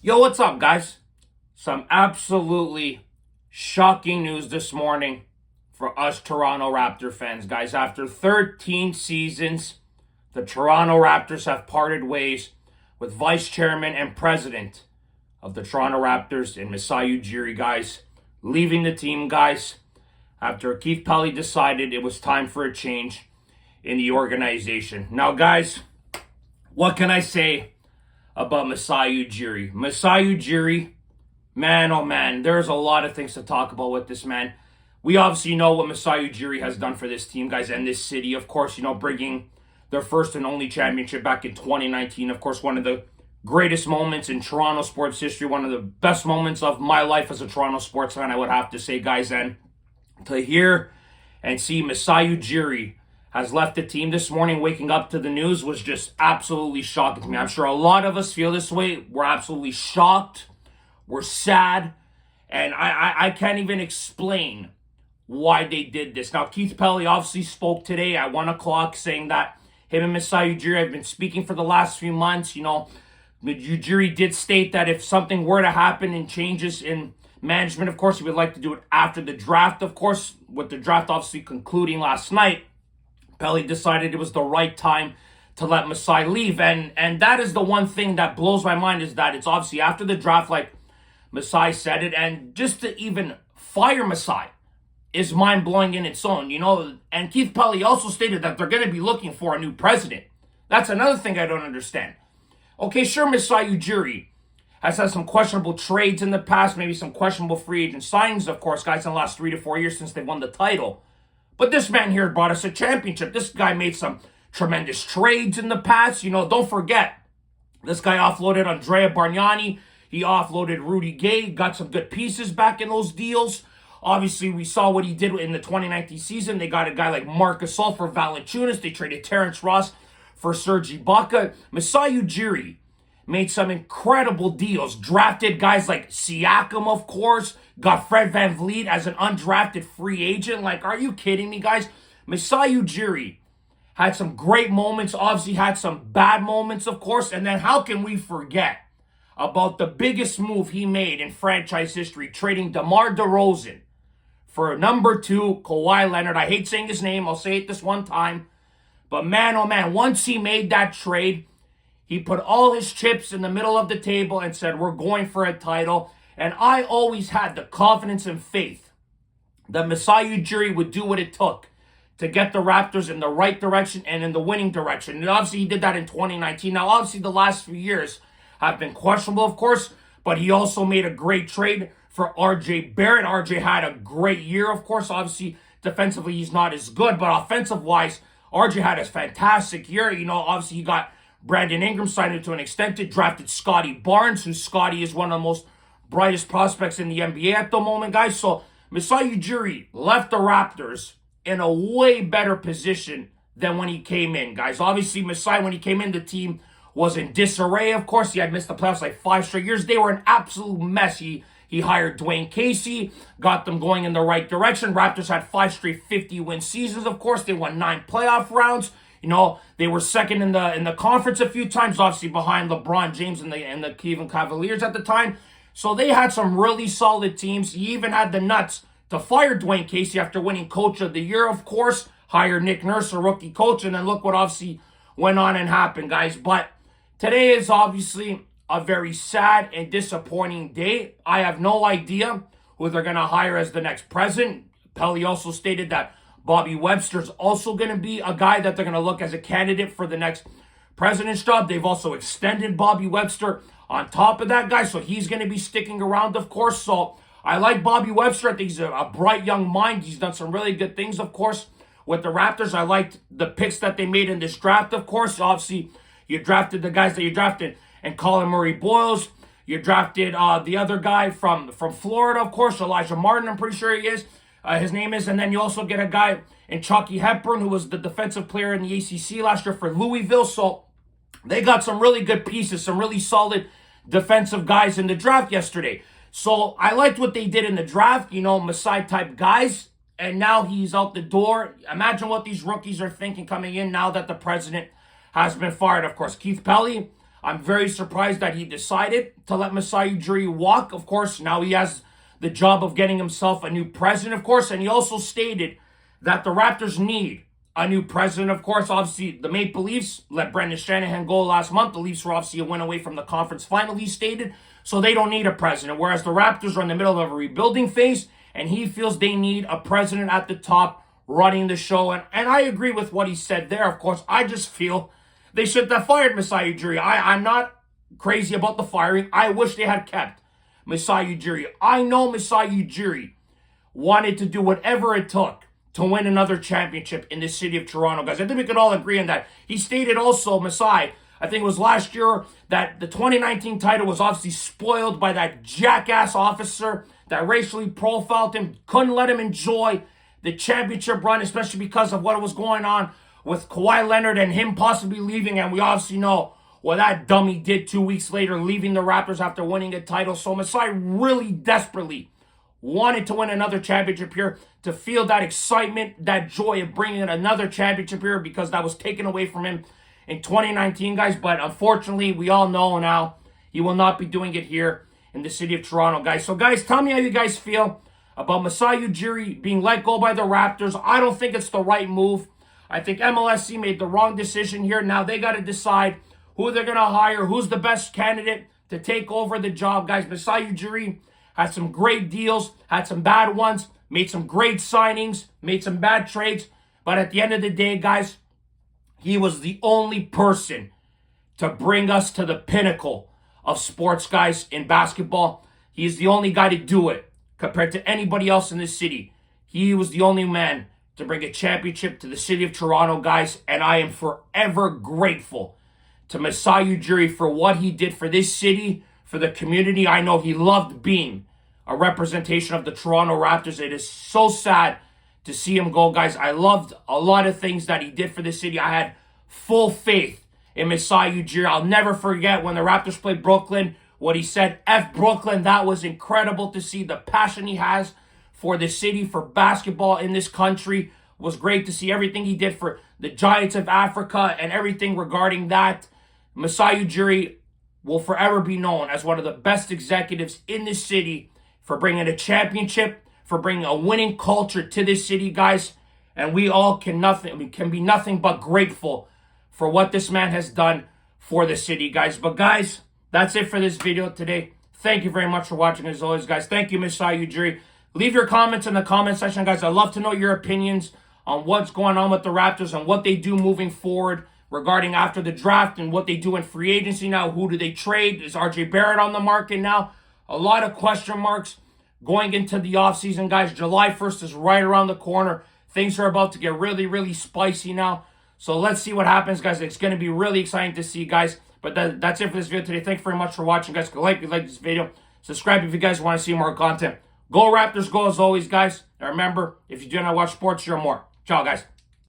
Yo, what's up, guys? Some absolutely shocking news this morning for us Toronto Raptor fans, guys. After 13 seasons, the Toronto Raptors have parted ways with Vice Chairman and President of the Toronto Raptors in Masai Ujiri, guys. Leaving the team, guys, after Keith Pelly decided it was time for a change in the organization. Now, guys, what can I say about Masai Ujiri? Masai Ujiri, man, oh man, there's a lot of things to talk about with this man. We obviously know what Masai Ujiri has done for this team, guys, and this city. Of course, bringing their first and only championship back in 2019. Of course, one of the greatest moments in Toronto sports history, one of the best moments of my life as a Toronto sports fan, I would have to say, guys. And to hear and see Masai Ujiri has left the team this morning, waking up to the news, was just absolutely shocking to me. I'm sure a lot of us feel this way. We're absolutely shocked. We're sad. And I can't even explain why they did this. Now, Keith Pelly obviously spoke today at 1 o'clock saying that him and Masai Ujiri have been speaking for the last few months. Ujiri did state that if something were to happen and changes in management, of course, he would like to do it after the draft. Of course, with the draft obviously concluding last night, Pelly decided it was the right time to let Masai leave. And that is the one thing that blows my mind, is that it's obviously after the draft, like Masai said it. And just to even fire Masai is mind-blowing in its own, And Keith Pelly also stated that they're going to be looking for a new president. That's another thing I don't understand. Okay, sure, Masai Ujiri has had some questionable trades in the past, maybe some questionable free agent signings, of course, guys, in the last 3 to 4 years since they won the title. But this man here brought us a championship. This guy made some tremendous trades in the past. Don't forget, this guy offloaded Andrea Bargnani. He offloaded Rudy Gay, got some good pieces back in those deals. Obviously, we saw what he did in the 2019 season. They got a guy like Marc Gasol for Valanciunas. They traded Terrence Ross for Serge Ibaka. Masai Ujiri made some incredible deals. Drafted guys like Siakam, of course. Got Fred VanVleet as an undrafted free agent. Like, are you kidding me, guys? Masai Ujiri had some great moments. Obviously had some bad moments, of course. And then how can we forget about the biggest move he made in franchise history, trading DeMar DeRozan for number 2, Kawhi Leonard. I hate saying his name. I'll say it this one time. But man, oh man, once he made that trade, he put all his chips in the middle of the table and said, we're going for a title. And I always had the confidence and faith that Masai Ujiri would do what it took to get the Raptors in the right direction and in the winning direction. And obviously he did that in 2019. Now, obviously the last few years have been questionable, of course, but he also made a great trade for RJ Barrett. RJ had a great year, of course. Obviously, defensively, he's not as good, but offensive-wise, RJ had a fantastic year. Obviously, he got Brandon Ingram signed to an extension, drafted Scotty Barnes, who Scotty is one of the most brightest prospects in the NBA at the moment, guys. So Masai Ujiri left the Raptors in a way better position than when he came in, guys. Obviously, Masai, when he came in, the team was in disarray, of course. He had missed the playoffs like 5 straight years. They were an absolute mess. He hired Dwayne Casey, got them going in the right direction. Raptors had 5 straight 50-win seasons, of course. They won 9 playoff rounds. They were second in the conference a few times, obviously behind LeBron James and the Cleveland Cavaliers at the time. So they had some really solid teams. He even had the nuts to fire Dwayne Casey after winning Coach of the Year, of course. Hire Nick Nurse, a rookie coach, and then look what obviously went on and happened, guys. But today is obviously a very sad and disappointing day. I have no idea who they're going to hire as the next president. Pelly also stated that Bobby Webster's also going to be a guy that they're going to look as a candidate for the next president's job. They've also extended Bobby Webster on top of that, guy, so he's going to be sticking around, of course. So I like Bobby Webster. I think he's a bright young mind. He's done some really good things, of course, with the Raptors. I liked the picks that they made in this draft, of course. Obviously, you drafted the guys that you drafted, and Colin Murray-Boyles. You drafted the other guy from Florida, of course, Elijah Martin, I'm pretty sure he is. His name is. And then you also get a guy in Chucky Hepburn, who was the defensive player in the ACC last year for Louisville. So they got some really good pieces, some really solid defensive guys in the draft yesterday. So I liked what they did in the draft, Masai-type guys. And now he's out the door. Imagine what these rookies are thinking coming in now that the president has been fired. Of course, Keith Pelly, I'm very surprised that he decided to let Masai Ujiri walk. Of course, now he has the job of getting himself a new president, of course, and he also stated that the Raptors need a new president. Of course, obviously, the Maple Leafs let Brendan Shanahan go last month. The Leafs were obviously a win away from the conference final, he stated, so they don't need a president, whereas the Raptors are in the middle of a rebuilding phase, and he feels they need a president at the top running the show, and I agree with what he said there. Of course, I just feel they should have fired Masai Ujiri. I'm not crazy about the firing. I wish they had kept Masai Ujiri. I know Masai Ujiri wanted to do whatever it took to win another championship in the city of Toronto, guys. I think we could all agree on that. He stated also, Masai, I think it was last year, that the 2019 title was obviously spoiled by that jackass officer that racially profiled him, couldn't let him enjoy the championship run, especially because of what was going on with Kawhi Leonard and him possibly leaving. And we obviously know what that dummy did 2 weeks later, leaving the Raptors after winning a title. So Masai really desperately wanted to win another championship here, to feel that excitement, that joy of bringing in another championship here, because that was taken away from him in 2019, guys. But unfortunately, we all know now he will not be doing it here in the city of Toronto, guys. So, guys, tell me how you guys feel about Masai Ujiri being let go by the Raptors. I don't think it's the right move. I think MLSC made the wrong decision here. Now they got to decide who they're going to hire, who's the best candidate to take over the job, guys. Masai Ujiri had some great deals, had some bad ones, made some great signings, made some bad trades. But at the end of the day, guys, he was the only person to bring us to the pinnacle of sports, guys, in basketball. He's the only guy to do it compared to anybody else in this city. He was the only man to bring a championship to the city of Toronto, guys. And I am forever grateful to Masai Ujiri for what he did for this city, for the community. I know he loved being a representation of the Toronto Raptors. It is so sad to see him go, guys. I loved a lot of things that he did for the city. I had full faith in Masai Ujiri. I'll never forget when the Raptors played Brooklyn, what he said, F Brooklyn. That was incredible to see. The passion he has for the city, for basketball in this country, was great to see. Everything he did for the Giants of Africa and everything regarding that. Masai Ujiri will forever be known as one of the best executives in this city for bringing a championship, for bringing a winning culture to this city, guys. And we all can be nothing but grateful for what this man has done for the city, guys. But guys, that's it for this video today. Thank you very much for watching, as always, guys. Thank you, Masai Ujiri. Leave your comments in the comment section, guys. I'd love to know your opinions on what's going on with the Raptors and what they do moving forward regarding after the draft and what they do in free agency now. Who do they trade? Is RJ Barrett on the market now? A lot of question marks going into the offseason, guys. July 1st is right around the corner. Things are about to get really, really spicy now. So let's see what happens, guys. It's going to be really exciting to see, guys. But that's it for this video today. Thank you very much for watching, guys. Like if you like this video. Subscribe if you guys want to see more content. Go Raptors, go as always, guys. And remember, if you do not watch sports, you're more. Ciao, guys.